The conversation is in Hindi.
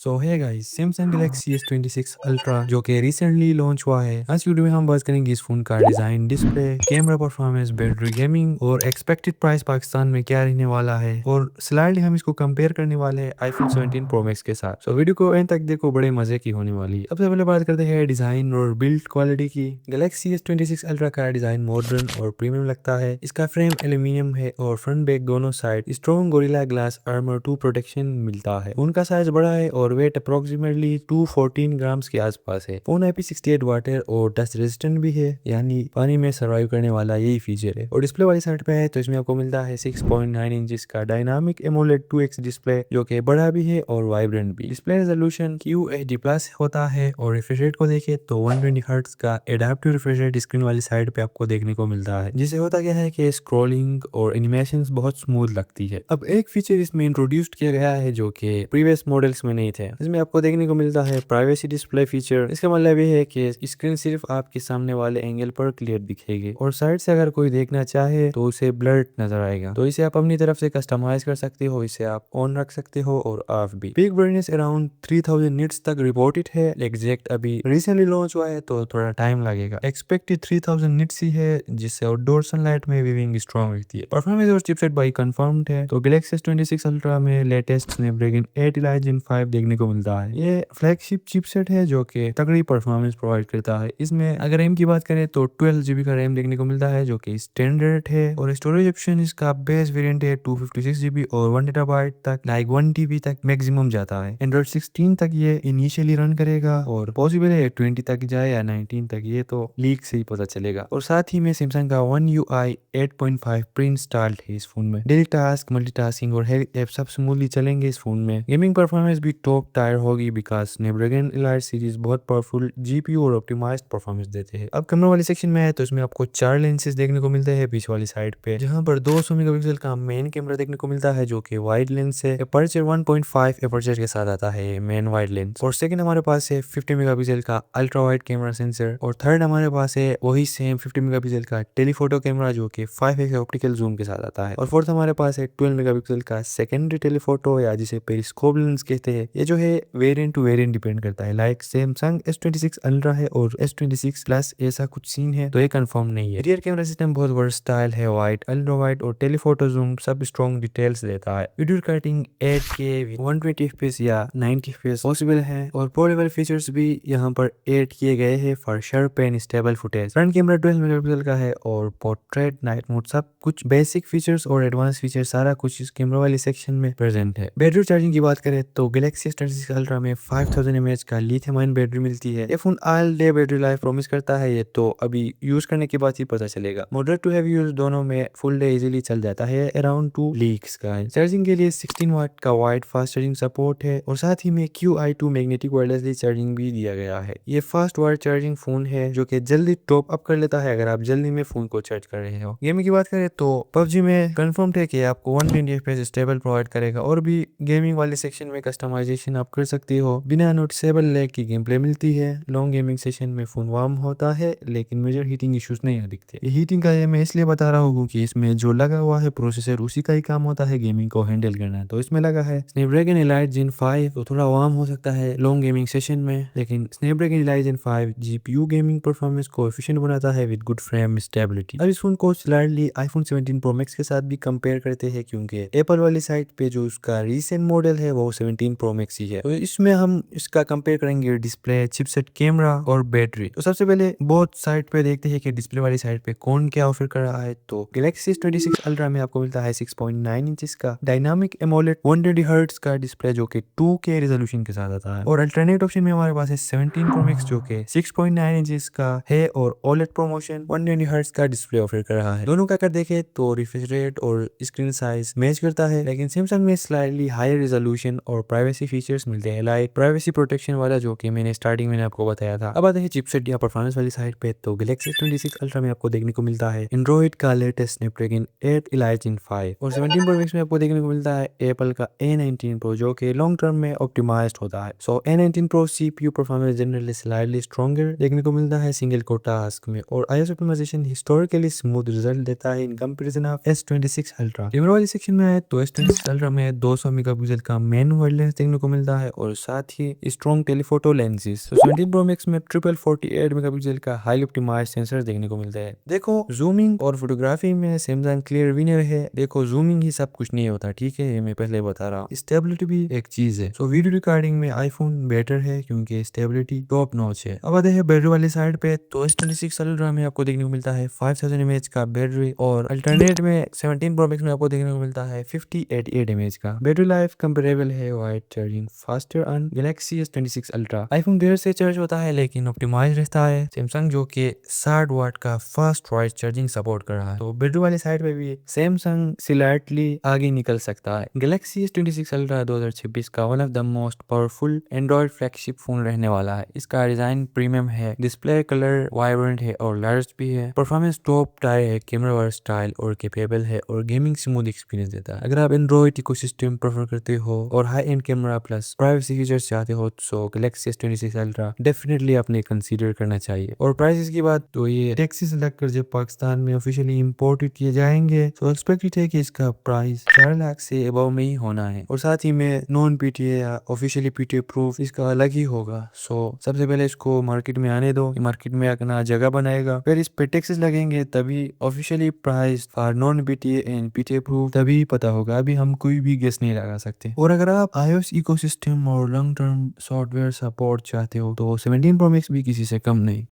सो है guys, Samsung Galaxy S26 ultra जो कि रिसेंटली लॉन्च हुआ है। आज की वीडियो में हम बात करेंगे इस फोन का design, display, camera performance, battery, gaming और एक्सपेक्टेड प्राइस पाकिस्तान में क्या रहने वाला है। और स्लाइडली हम इसको कंपेयर करने वाले हैं आईफोन 17 प्रो मैक्स के साथ। सो वीडियो को एंड तक देखो, बड़े मजे की होने वाली है। सबसे पहले बात करते हैं डिजाइन और बिल्ड क्वालिटी की। गैलेक्सी S26 अल्ट्रा का डिजाइन मॉडर्न और प्रीमियम लगता है। इसका फ्रेम एल्यूमिनियम है और फ्रंट बैक दोनों side strong gorilla glass armour 2 protection मिलता है। उनका साइज बड़ा है और वेट अप्रोक्सीमेटली 214 ग्राम्स के आसपास है। फोन IP68 वाटर और डस्ट रेजिस्टेंट भी है, यानी पानी में सर्वाइव करने वाला यही फीचर है। और डिस्प्ले वाली साइड पे है तो इसमें आपको मिलता है 6.9 इंच का डायनामिक एमोलेड 2x डिस्प्ले, जो कि बड़ा भी है और वाइब्रेंट भी। डिस्प्ले रेजोल्यूशन QHD+ होता है और रिफ्रेश रेट को देखें तो 120 हर्ट्ज का एडाप्टिव रिफ्रेश रेट स्क्रीन वाली साइड पे आपको देखने को मिलता है, जिससे होता क्या है कि स्क्रॉलिंग और एनिमेशंस बहुत स्मूथ लगती है। अब एक फीचर इसमें इंट्रोड्यूस किया गया है जो कि प्रीवियस मॉडल्स में नहीं थे। इसमें आपको देखने को मिलता है प्राइवेसी डिस्प्ले फीचर। इसका मतलब ये है कि स्क्रीन सिर्फ आपके सामने वाले एंगल पर क्लियर दिखेगी और साइड से अगर कोई देखना चाहे तो उसे ब्लर्ड नजर आएगा। तो इसे आप अपनी तरफ से कस्टमाइज कर सकते हो, इसे आप ऑन रख सकते हो और ऑफ भी। पीक ब्राइटनेस अराउंड 3000 निट्स तक रिपोर्टेड है। एग्जैक्ट अभी रिसेंटली लॉन्च हुआ है तो थोड़ा टाइम लगेगा। एक्सपेक्टेड 3000 निट्स ही है, जिससे आउटडोर सनलाइट में वीविंग स्ट्रॉन्ग रहती है। परफॉर्मेंस और चिपसेट बाई कंफर्म्ड है। तो गैलेक्सी S26 अल्ट्रा में लेटेस्ट स्नैपड्रैगन 8 Elite Gen 5 देखने को मिलता है। ये फ्लैगशिप चिपसेट है जो कि तगड़ी परफॉर्मेंस प्रोवाइड करता है। इसमें अगर रैम की बात करें तो 12 GB का रैम देखने को मिलता है, जो कि स्टैंडर्ड है। और स्टोरेज ऑप्शन इसका बेस वेरिएंट है 256 GB और 1 TB तक, लाइक 1 TB तक मैक्सिमम जाता है। एंड्रॉइड 16 तक ये इनिशियली रन करेगा और पॉसिबल है 20 तक जाए या 19 तक, ये तो लीक से ही पता चलेगा। और साथ ही में सैमसंग का One UI 8.5 प्री इंस्टॉल्ड है इस फोन में। डेली टास्क, मल्टीटास्किंग और हेल्थ ऐप सब स्मूथली चलेंगे इस फोन में। गेमिंग परफॉर्मेंस भी टॉप टायर होगी बिकॉज स्नैपड्रैगन एलाइट सीरीज बहुत पावरफुल GPU और ऑप्टिमाइज्ड परफॉर्मेंस देते हैं। अब कैमरा वाली सेक्शन में है तो इसमें आपको 4 लेंसेज देखने को मिलते हैं पीछे वाली साइड पे, जहां पर 200 मेगापिक्सल का मेन कैमरा देखने को मिलता है जो कि वाइड लेंस है। अपर्चर 1.5 अपर्चर के साथ आता है मेन वाइड लेंस। और सेकंड हमारे पास है 50 मेगापिक्सल का अल्ट्रा वाइड कैमरा सेंसर। और थर्ड हमारे पास है वही सेम 50 मेगापिक्सल का टेलीफोटो कैमरा जो कि 5x ऑप्टिकल जूम के साथ आता है। और फोर्थ हमारे पास है 12 मेगापिक्सल का सेकेंडरी टेलीफोटो या जिसे पेरिस्कोप लेंस कहते हैं। ये जो है वेरिएंट टू वेरिएंट डिपेंड करता है, लाइक सैमसंग S26 अल्ट्रा है और S26 प्लस ऐसा कुछ सीन है तो ये कंफर्म नहीं है। रियर कैमरा सिस्टम बहुत वर्सटाइल है, वाइड, अल्ट्रा वाइड और टेलीफोटो जूम सब स्ट्रॉन्ग डिटेल्स देता है। वीडियो रिकॉर्डिंग 8K 120 FPS या 90 FPS पॉसिबल है। और प्रो लेवल फीचर्स भी यहाँ पर ऐड किए गए हैं for sharp and stable footage. Front camera 12 megapixel का है और पोर्ट्रेट, नाइट मोड, सब कुछ बेसिक फीचर्स और एडवांस फीचर सारा कुछ इस कैमरा वाली सेक्शन में प्रेजेंट है। बैटरी चार्जिंग की बात करें तो गैलेक्सी S26 अल्ट्रा में 5000 mAh का लिथियम आयन बैटरी मिलती है। ये phone all day battery life promise करता है, ये तो अभी यूज करने के बाद ही पता चलेगा। मॉडरेट टू हैवी यूज दोनों में फुल डे इजीली चल जाता है, अराउंड 2 लीक्स का। चार्जिंग के लिए 16 वाट का वाइड फास्ट चार्जिंग सपोर्ट है और साथ ही में QI2 मैग्नेटिक वायरलेसली चार्जिंग भी दिया गया है। ये फास्ट वायर चार्जिंग फोन है जो कि जल्दी टॉप अप कर लेता है अगर आप जल्दी में फोन को चार्ज कर रहे हो। गेमिंग की बात करें तो PUBG में कंफर्म है कि आपको 120 FPS स्टेबल प्रोवाइड करेगा और भी गेमिंग वाले सेक्शन में कस्टमाइजेशन आप कर सकते हो। बिना नोटिसेबल लैग की गेम प्ले मिलती है। लॉन्ग गेमिंग सेशन में फोन वार्म होता है लेकिन मेजर हीटिंग इश्यूज नहीं दिखते। ये हीटिंग का ये मैं इसलिए बता रहा हूँ कि इसमें जो लगा हुआ है प्रोसेसर उसी का ही काम होता है गेमिंग को हैंडल करना। तो इसमें लगा है स्नैपड्रैगन एलाइट Gen 5, तो थोड़ा वार्म हो सकता है लॉन्ग गेमिंग सेशन में, लेकिन Snapdragon Elite Gen 5 GPU gaming performance को एफिशिएंट बनाता है विद गुड फ्रेम स्टेबिलिटी। अब इस फोन को स्लाइडली आईफोन 17 प्रो मैक्स के साथ भी कंपेयर करते हैं क्योंकि एप्पल वाली साइट पे जो उसका रीसेंट मॉडल है वो 17 प्रो मैक्स ही है। तो इसमें हम इसका कंपेयर करेंगे डिस्प्ले, चिपसेट, कैमरा और बैटरी। तो सबसे पहले बहुत साइट पे देखते हैं कि डिस्प्ले वाली साइट पे कौन क्या ऑफर कर रहा है। तो गैलेक्सी S26 अल्ट्रा में आपको मिलता है 6.9 इंच का डायनामिक एमोलेड 120 हर्ट्ज का डिस्प्ले जो कि 2K रेजोल्यूशन के साथ आता है। और अल्टरनेट ऑप्शन में हमारे पास है 17 प्रो मैक्स जो कि 6.9 इंच का है और OLED प्रमोशन 120 हर्ट्ज का डिस्प्ले ऑफर कर रहा है। दोनों का अगर देखें तो रिफ्रेश रेट और स्क्रीन साइज मैच करता है, लेकिन सैमसंग में स्लाइटली हायर रेजोल्यूशन और प्राइवेसी फीचर्स मिलते हैं, लाइक प्राइवेसी प्रोटेक्शन वाला जो कि मैंने स्टार्टिंग में आपको बताया था। अब आते हैं चिपसेट या परफॉर्मेंस वाली साइड पे तो गैलेक्सी S26 अल्ट्रा में आपको देखने को मिलता है एंड्रॉइड का लेटेस्ट स्नैपड्रैगन 8 Elite Gen 5 और 17 प्रो मैक्स में आपको देखने को मिलता है एप्पल का A19 प्रो जो कि लॉन्ग टर्म में ऑप्टिमाइज्ड होता है। सो A19 pro CPU performance generally slightly stronger देखने को मिलता है सिंगल कोर टास्क में और iOS optimisation historically smooth result देता है in comparison of S26 ultra. Camera वाली सेक्शन में है तो S26 अल्ट्रा में 200 मेगापिक्सल का मेन वाइड लेंस देखने को मिलता है और साथ ही स्ट्रॉन्ग टेलीफोटो लेंसेज। तो 17 प्रो मैक्स में ट्रिपल 48 मेगापिक्सल का हाईली ऑप्टिमाइज सेंसर देखने को मिलता है। देखो जूमिंग और फोटोग्राफी में सैमसंग क्लियर विनर है। देखो जूमिंग ही सब कुछ नहीं होता, ठीक है, ये मैं पहले बता रहा हूँ। स्टेबिलिटी भी एक चीज है। सो वीडियो रिकॉर्डिंग में आईफोन बेटर है क्योंकि स्टेबिलिटी टॉप नॉच है। अब आते हैं बैटरी वाली साइड पे, तो S26 अल्ट्रा में आपको देखने को मिलता है 5000 mAh का बैटरी और अल्टरनेट में 17 प्रो मैक्स में आपको देखने को मिलता है 5088 mAh का। बैटरी लाइफ कंपेरेबल है, wide charging faster on Galaxy S26 ultra. IPhone देर से चार्ज होता है लेकिन ऑप्टिमाइज रहता है। सैमसंग जो कि 60 वाट का फास्ट वाइड चार्जिंग सपोर्ट कर रहा है। तो बैटरी वाली साइड पे भी सैमसंग स्लाइटली आगे निकल सकता है। गैलेक्सी S26 अल्ट्रा 2026 का one of the most powerful Android flagship phone रहने वाला है। इसका डिजाइन प्रीमियम है, डिस्प्ले कलर वाइब्रेंट है और लार्ज भी है। परफॉर्मेंस टॉप टायर है, कैमरा वर्सटाइल और कैपेबल है और गेमिंग स्मूथ एक्सपीरियंस देता है। अगर आप एंड्रॉइड इकोसिस्टम प्रेफर करते हो और high and camera plus privacy features चाहते हो तो गैलेक्सी S26 अल्ट्रा डेफिनेटली आपने कंसीडर करना चाहिए। और प्राइसेस की बात, तो ये टैक्सी से लगकर जब पाकिस्तान में ऑफिशियली इंपोर्टेड किए जाएंगे तो एक्सपेक्टेड है कि इसका प्राइस 4 लाख से अबव में ही होना है। और साथ ही में नॉन पीटीए या ऑफिशियली पीटीए प्रूफ इसका अलग ही होगा। सो सबसे पहले इसको मार्केट में आने दो, मार्केट में अपना जगह बनाएगा, फिर इस पे टैक्सेस लगेंगे तभी officially price for non PTA and PTA proof तभी पता होगा। अभी हम कोई भी गेस नहीं लगा सकते। और अगर आप iOS इकोसिस्टम और लॉन्ग टर्म सॉफ्टवेयर सपोर्ट चाहते हो तो 17 प्रो मैक्स भी किसी से कम नहीं।